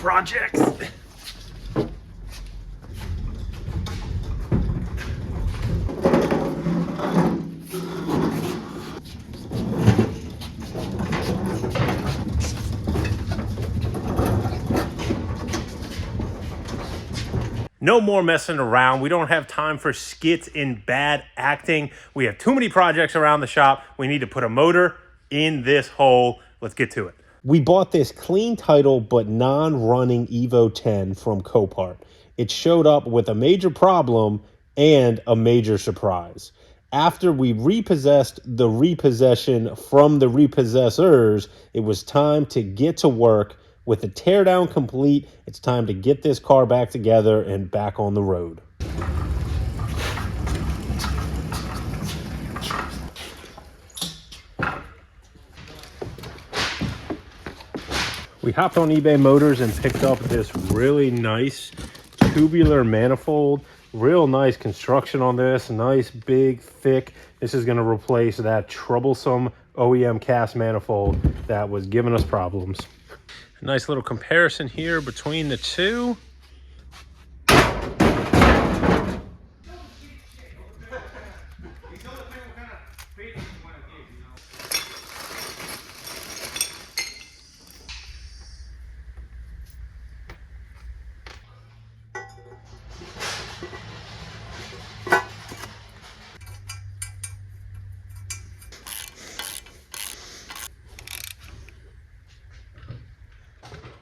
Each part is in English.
projects. No more messing around. We don't have time for skits and bad acting. We have too many projects around the shop. We need to put a motor in this hole. Let's get to it. We bought this clean title but non-running Evo 10 from Copart. It showed up with a major problem and a major surprise. After we repossessed the repossession from the repossessors, it was time to get to work. With the teardown complete, it's time to get this car back together and back on the road. We hopped on eBay Motors and picked up this really nice tubular manifold. Real nice construction on this, nice, big, thick. This is gonna replace that troublesome OEM cast manifold that was giving us problems. A nice little comparison here between the two.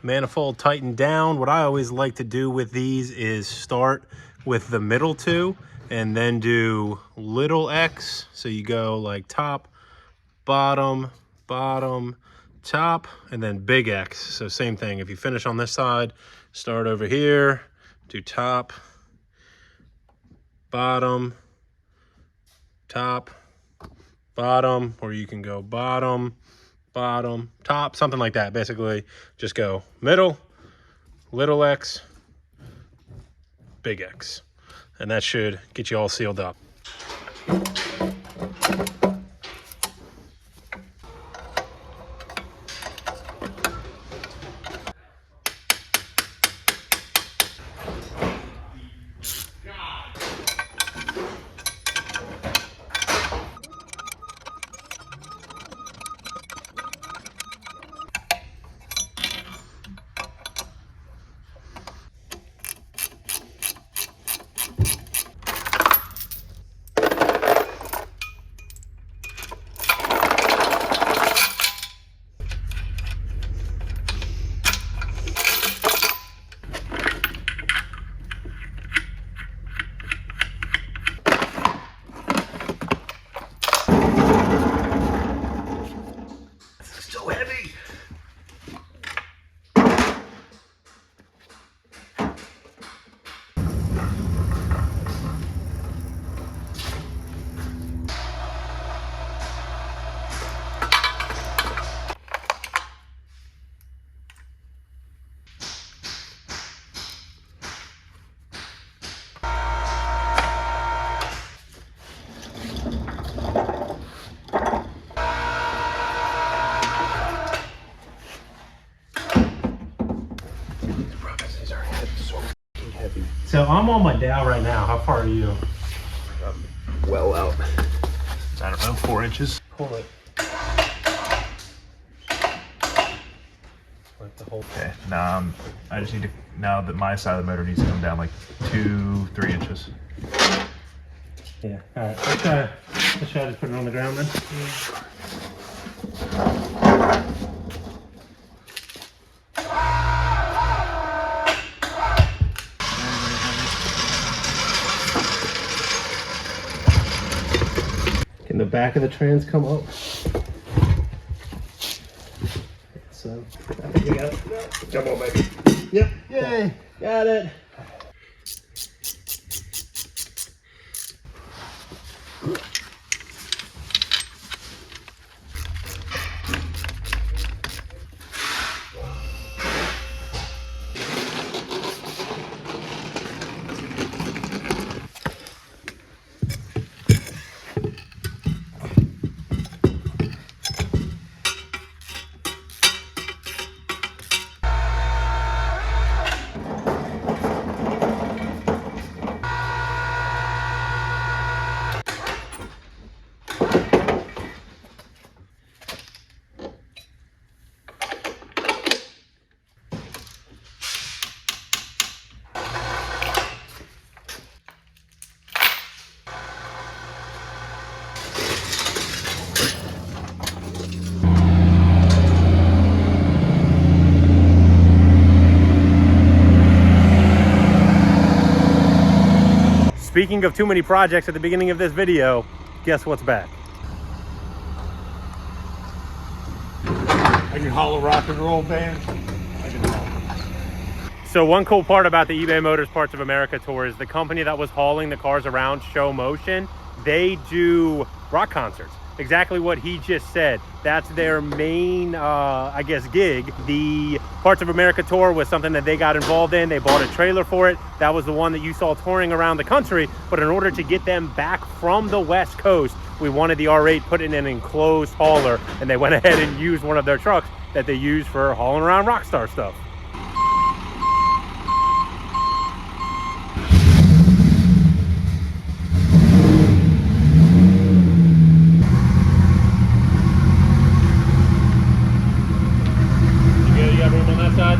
Manifold tightened down. What I always like to do with these is start with the middle two and then do little X. So you go like top, bottom, bottom, top, and then big X. So same thing. If you finish on this side, start over here, do top, bottom, top, bottom, or you can go bottom, bottom, top, something like that. Basically, just go middle, little X, big X. And that should get you all sealed up. So I'm on my dowel right now. How far are you? I'm well out. I don't know, 4 inches. Pull it. Like the whole. Okay, now I just need to, now that my side of the motor needs to come down like 2-3 inches. Yeah, all right, let's try to put it on the ground then. Can the back of the trans come up? So, I think you got it. Come on, baby. Yep, yay, got it. Speaking of too many projects at the beginning of this video, guess what's back? I can haul a rock and roll band. I can haul. So one cool part about the eBay Motors Parts of America tour is the company that was hauling the cars around, Show Motion, they do rock concerts. Exactly what he just said. That's their main, I guess, gig. The Parts of America tour was something that they got involved in. They bought a trailer for it. That was the one that you saw touring around the country. But in order to get them back from the West Coast, we wanted the R8 put in an enclosed hauler, and they went ahead and used one of their trucks that they use for hauling around Rockstar stuff. You got room on that side?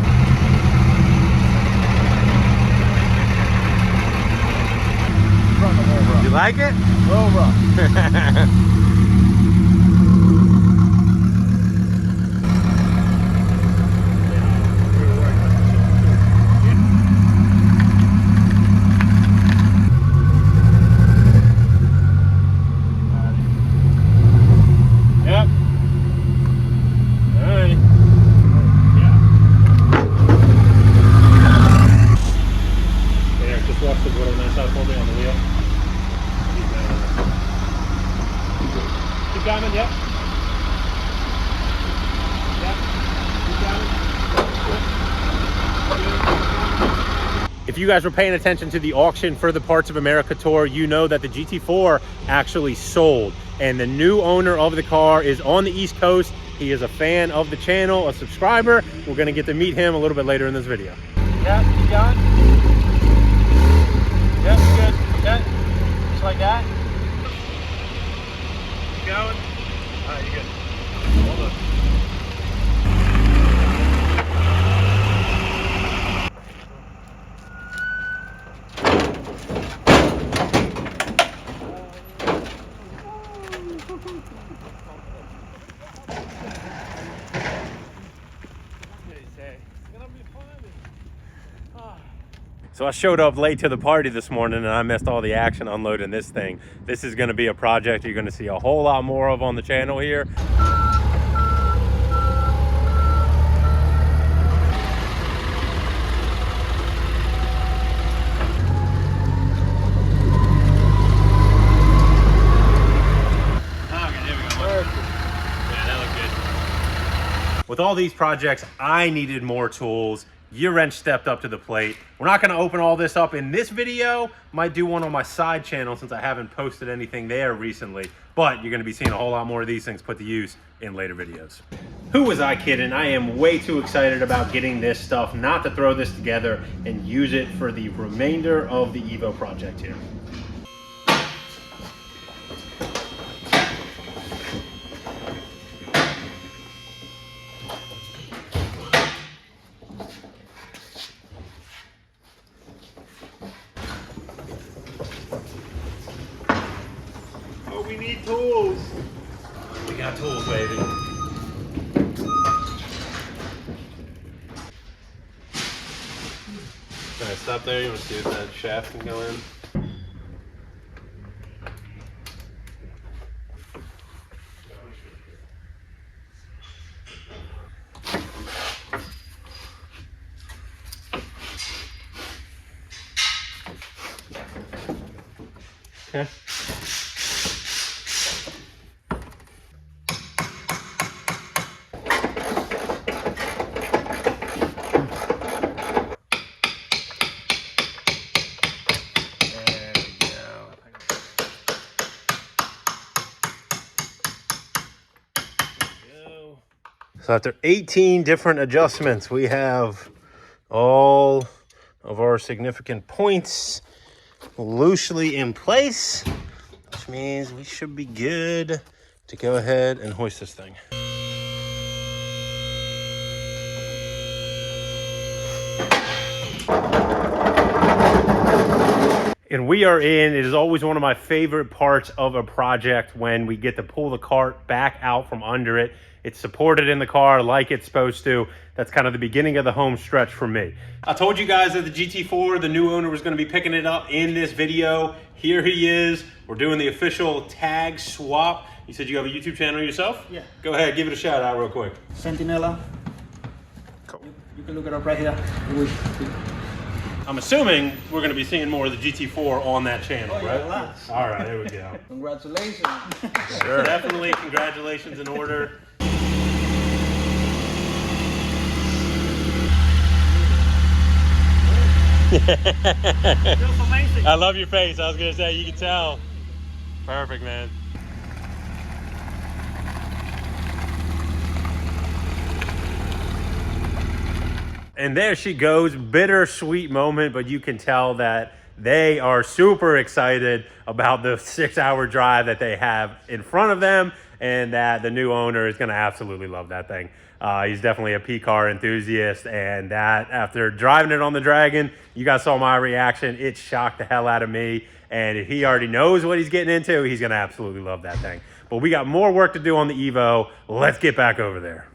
You like it? Roll rock. Yep. All right. There, just watch the wood on that side for me on the wheel. Keep driving, yep. Yep. Keep driving. If you guys were paying attention to the auction for the Parts of America tour, you know that the GT4 actually sold. And the new owner of the car is on the East Coast. He is a fan of the channel, a subscriber. We're gonna get to meet him a little bit later in this video. Yeah, keep going. Yep, good. Yeah, just like that. Keep going. All right, you're good. Hold on. So I showed up late to the party this morning and I missed all the action unloading this thing. This is gonna be a project you're gonna see a whole lot more of on the channel here. With all these projects, I needed more tools. Your wrench stepped up to the plate. We're not gonna open all this up in this video. Might do one on my side channel since I haven't posted anything there recently. But you're gonna be seeing a whole lot more of these things put to use in later videos. Who was I kidding? I am way too excited about getting this stuff, not to throw this together and use it for the remainder of the Evo project here. We need tools. We got tools, baby. Can I stop there? You want to see if that shaft can go in? Okay. So after 18 different adjustments, we have all of our significant points loosely in place, which means we should be good to go ahead and hoist this thing. And we are in. It is always one of my favorite parts of a project when we get to pull the cart back out from under it. It's supported in the car like it's supposed to. That's kind of the beginning of the home stretch for me. I told you guys that the GT4, the new owner, was going to be picking it up in this video. Here he is. We're doing the official tag swap. You said you have a YouTube channel yourself? Yeah. Go ahead, give it a shout out real quick. Sentinella. Cool. You can look it up right here. I'm assuming we're going to be seeing more of the GT4 on that channel, yeah, right? lots. All right, there we go. Congratulations. Sure. Definitely congratulations in order. I love your face. I was going to say, you can tell. Perfect, man. And there she goes, bittersweet moment, but you can tell that they are super excited about the 6-hour drive that they have in front of them, and that the new owner is going to absolutely love that thing. He's definitely a P-car enthusiast, and that after driving it on the Dragon, you guys saw my reaction. It shocked the hell out of me, and if he already knows what he's getting into, he's going to absolutely love that thing. But we got more work to do on the Evo. Let's get back over there.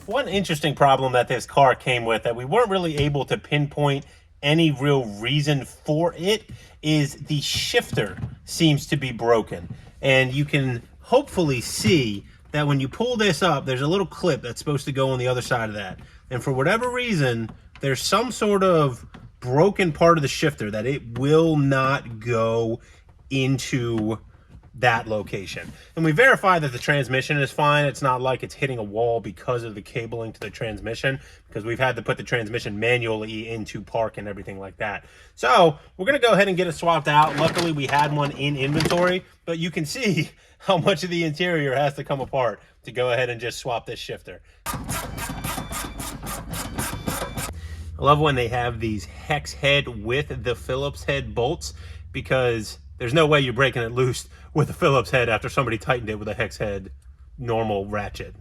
One interesting problem that this car came with that we weren't really able to pinpoint any real reason for it is the shifter seems to be broken. And you can hopefully see that when you pull this up, there's a little clip that's supposed to go on the other side of that. And for whatever reason, there's some sort of broken part of the shifter that it will not go into that location. And we verified that the transmission is fine. It's not like it's hitting a wall because of the cabling to the transmission, because we've had to put the transmission manually into park and everything like that. So we're going to go ahead and get it swapped out. Luckily we had one in inventory, but you can see how much of the interior has to come apart to go ahead and just swap this shifter. I love when they have these hex head with the Phillips head bolts, because there's no way you're breaking it loose with a Phillips head after somebody tightened it with a hex head normal ratchet.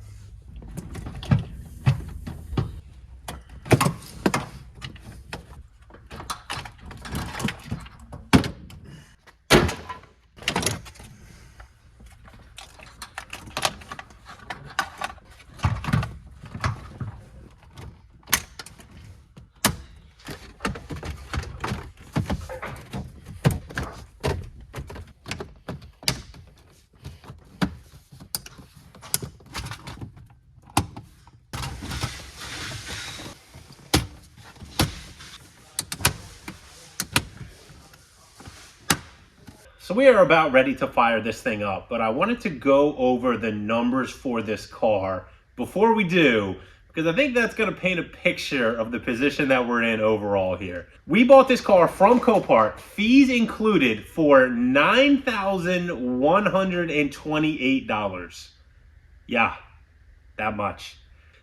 So we are about ready to fire this thing up, but I wanted to go over the numbers for this car before we do, because I think that's going to paint a picture of the position that we're in overall here. We bought this car from Copart, fees included, for $9,128. Yeah, that much.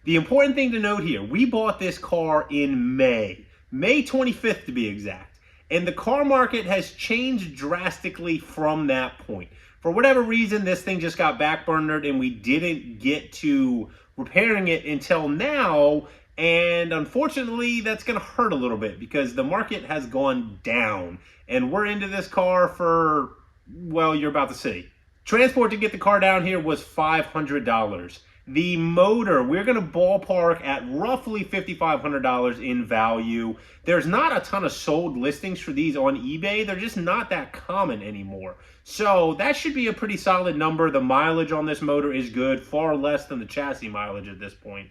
The important thing to note here, we bought this car in May 25th to be exact. And the car market has changed drastically from that point. For whatever reason, this thing just got backburnered and we didn't get to repairing it until now. And unfortunately, that's going to hurt a little bit because the market has gone down. And we're into this car for, well, you're about to see. Transport to get the car down here was $500. The motor, we're going to ballpark at roughly $5,500 in value. There's not a ton of sold listings for these on eBay. They're just not that common anymore. So that should be a pretty solid number. The mileage on this motor is good, far less than the chassis mileage at this point.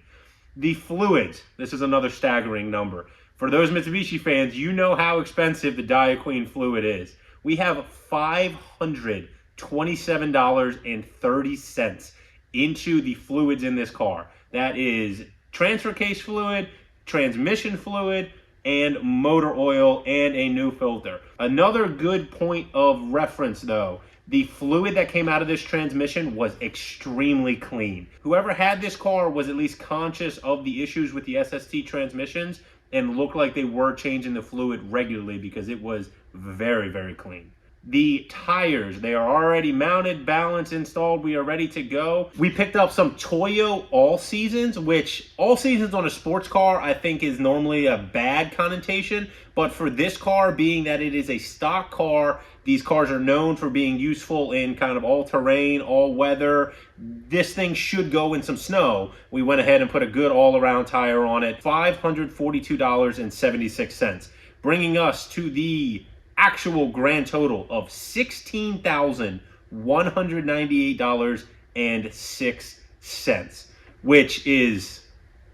The fluids, this is another staggering number. For those Mitsubishi fans, you know how expensive the Diaqueen fluid is. We have $527.30 into the fluids in this car. That is transfer case fluid, transmission fluid, and motor oil, and a new filter. Another good point of reference though, the fluid that came out of this transmission was extremely clean. Whoever had this car was at least conscious of the issues with the SST transmissions and looked like they were changing the fluid regularly because it was very, very clean. The tires, they are already mounted, balanced, installed. We are ready to go. We picked up some Toyo All Seasons, which All Seasons on a sports car I think is normally a bad connotation. But for this car, being that it is a stock car, these cars are known for being useful in kind of all-terrain, all-weather. This thing should go in some snow. We went ahead and put a good all-around tire on it. $542.76, bringing us to the actual grand total of $16,198.06, which is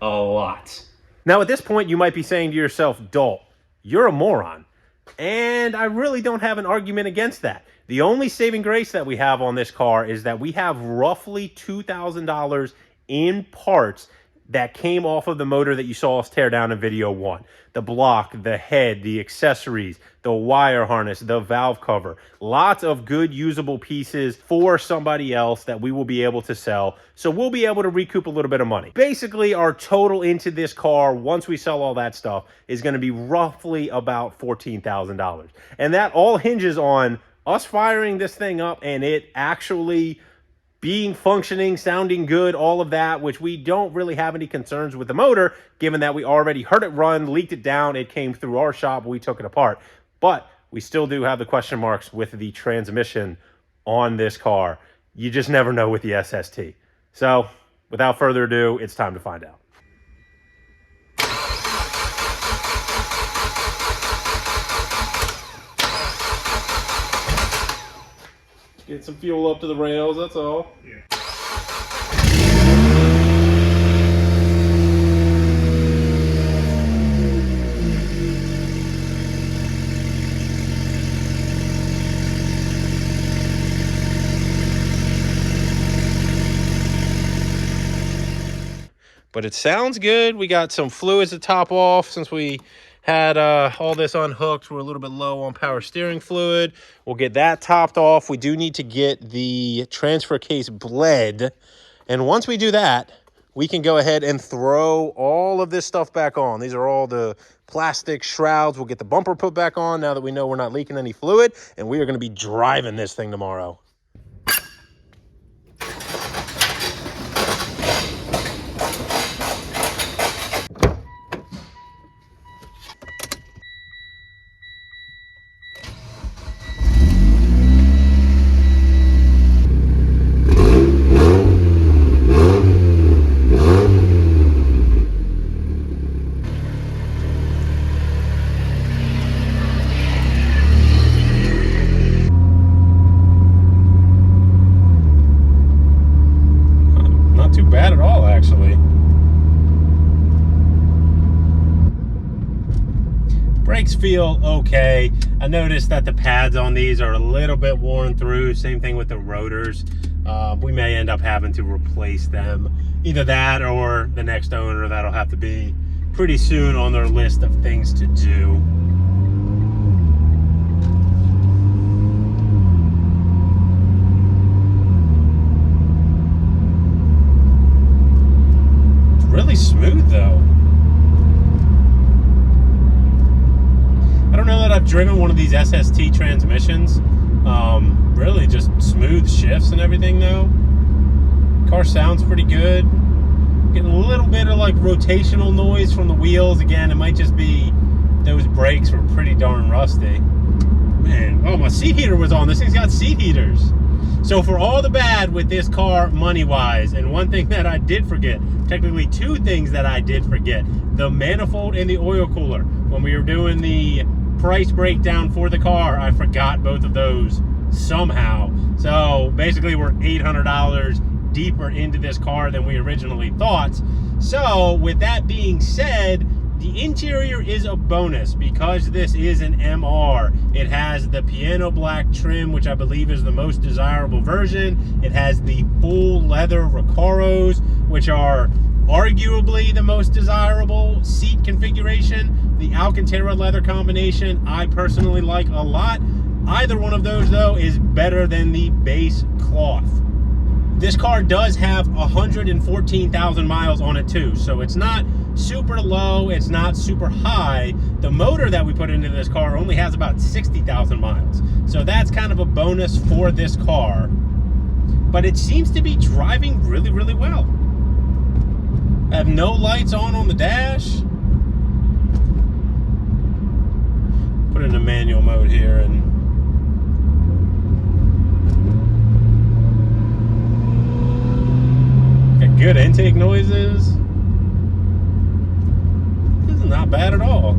a lot. Now at this point you might be saying to yourself, Dalt, you're a moron. And I really don't have an argument against that. The only saving grace that we have on this car is that we have roughly $2,000 in parts that came off of the motor that you saw us tear down in video 1. The block, the head, the accessories, the wire harness, the valve cover. Lots of good usable pieces for somebody else that we will be able to sell. So we'll be able to recoup a little bit of money. Basically, our total into this car, once we sell all that stuff, is going to be roughly about $14,000. And that all hinges on us firing this thing up and it actually being functioning, sounding good, all of that, which we don't really have any concerns with the motor, given that we already heard it run, leaked it down, it came through our shop, we took it apart. But we still do have the question marks with the transmission on this car. You just never know with the SST. So, without further ado, it's time to find out. Get some fuel up to the rails, that's all. Yeah. But it sounds good. We got some fluids to top off since we had all this unhooked. We're a little bit low on power steering fluid. We'll get that topped off. We do need to get the transfer case bled. And once we do that, we can go ahead and throw all of this stuff back on. These are all the plastic shrouds. We'll get the bumper put back on now that we know we're not leaking any fluid. And we are going to be driving this thing tomorrow. Bad at all, actually. Brakes feel okay. I noticed that the pads on these are a little bit worn through. Same thing with the rotors. We may end up having to replace them. Either that or the next owner. That'll have to be pretty soon on their list of things to do. Really smooth though. I don't know that I've driven one of these SST transmissions. Really just smooth shifts and everything though. Car sounds pretty good. Getting a little bit of like rotational noise from the wheels. Again, it might just be those brakes were pretty darn rusty. Man, oh, my seat heater was on. This thing's got seat heaters. So for all the bad with this car money-wise, and one thing that I did forget, technically two things that I did forget, the manifold and the oil cooler. When we were doing the price breakdown for the car, I forgot both of those somehow. So basically we're $800 deeper into this car than we originally thought. So with that being said, the interior is a bonus because this is an MR. It has the piano black trim, which I believe is the most desirable version. It has the full leather Recaros, which are arguably the most desirable seat configuration. The Alcantara leather combination I personally like a lot. Either one of those though is better than the base cloth. This car does have 114,000 miles on it too, so it's not super low, it's not super high. The motor that we put into this car only has about 60,000 miles, so that's kind of a bonus for this car. But it seems to be driving really, really well. I have no lights on the dash. Put it in manual mode here and good intake noises. This is not bad at all.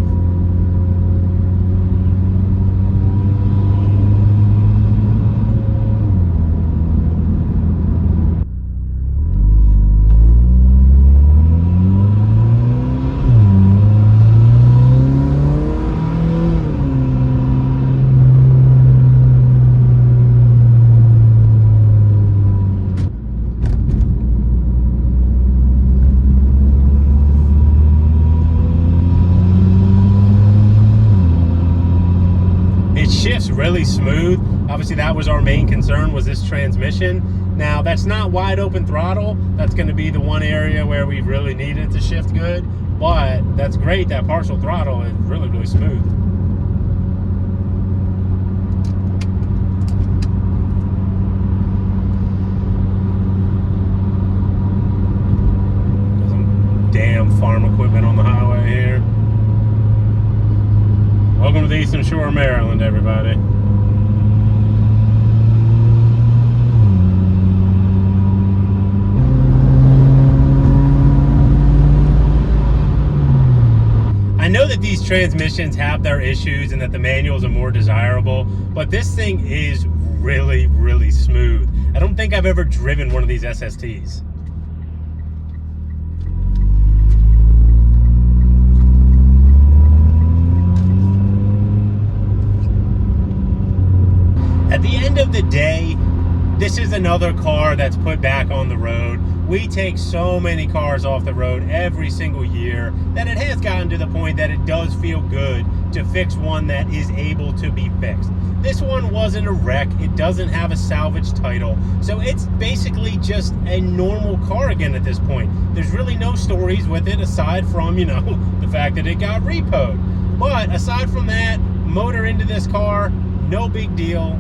Shifts really smooth. Obviously that was our main concern, was this transmission. Now that's not wide open throttle. That's going to be the one area where we really need it to shift good, but that's great. That partial throttle is really, really smooth. Some damn farm equipment on the highway here. Welcome to the Eastern Shore of Maryland, everybody. I know that these transmissions have their issues and that the manuals are more desirable, but this thing is really, really smooth. I don't think I've ever driven one of these SSTs. At the end of the day, this is another car that's put back on the road. We take so many cars off the road every single year that it has gotten to the point that it does feel good to fix one that is able to be fixed. This one wasn't a wreck. It doesn't have a salvage title. So it's basically just a normal car again at this point. There's really no stories with it aside from, you know, the fact that it got repo'd. But aside from that, motor into this car, no big deal.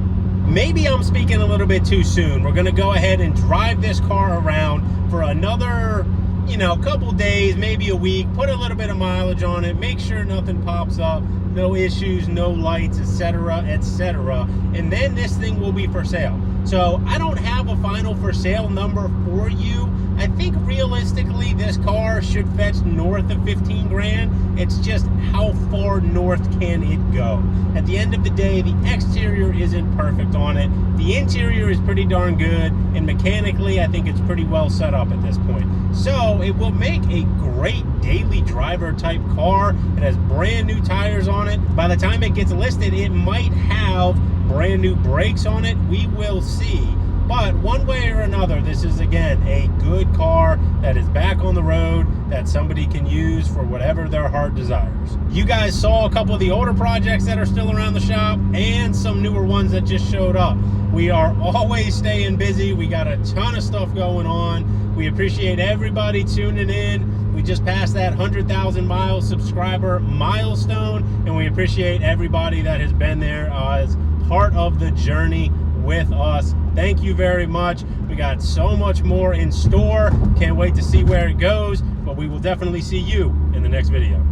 Maybe I'm speaking a little bit too soon. We're going to go ahead and drive this car around for another, you know, couple days, maybe a week, put a little bit of mileage on it, make sure nothing pops up, no issues, no lights, etc., etc. And then this thing will be for sale. So I don't have a final for sale number for you. I think realistically this car should fetch north of 15 grand. It's just how far north can it go? At the end of the day, the exterior isn't perfect on it. The interior is pretty darn good, and mechanically I think it's pretty well set up at this point. So it will make a great daily driver type car. It has brand new tires on it. By the time it gets listed, it might have brand new brakes on it. We will see. But one way or another, this is again a good car that is back on the road that somebody can use for whatever their heart desires. You guys saw a couple of the older projects that are still around the shop and some newer ones that just showed up. We are always staying busy. We got a ton of stuff going on. We appreciate everybody tuning in. We just passed that 100,000 mile subscriber milestone, and we appreciate everybody that has been there as part of the journey with us. Thank you very much. We got so much more in store. Can't wait to see where it goes, but we will definitely see you in the next video.